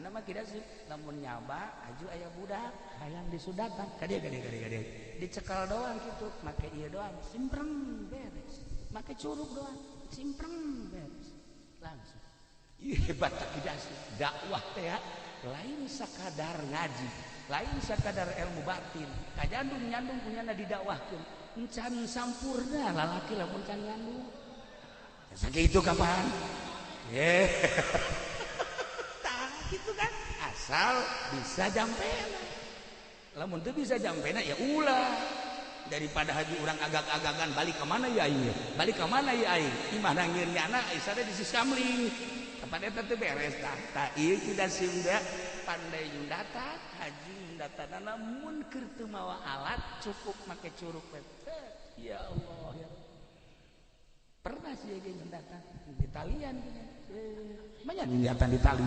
Ayeuna mah kira sih lamun nyaba aju aya budak hayang disudatan kadia dicekal doang gitu make ieu doang simpreng beres make curug doang simpreng beres langsung hebat tak kidasi dakwah teh ya lain sakadar ngaji lain sakadar ilmu batin kajandung nyandung punyana didakwahkeun encan sampurna lalaki lamun can nyandung sakitu kapan tah gitu kan asal bisa jampena lamun teu bisa jampena ya ulah daripada haji urang agak-agagan balik ke mana ya ieu balik ke mana ya aing imah nangirnyana isada di sisamling kepada eta teh beres tah ieu tidak sunda pandai nyundatan haji nyundatanana mun keur teu mawa alat cukup make curug ya Allah ya pernah sih ge nyundatan di talian manya nyundatan di tali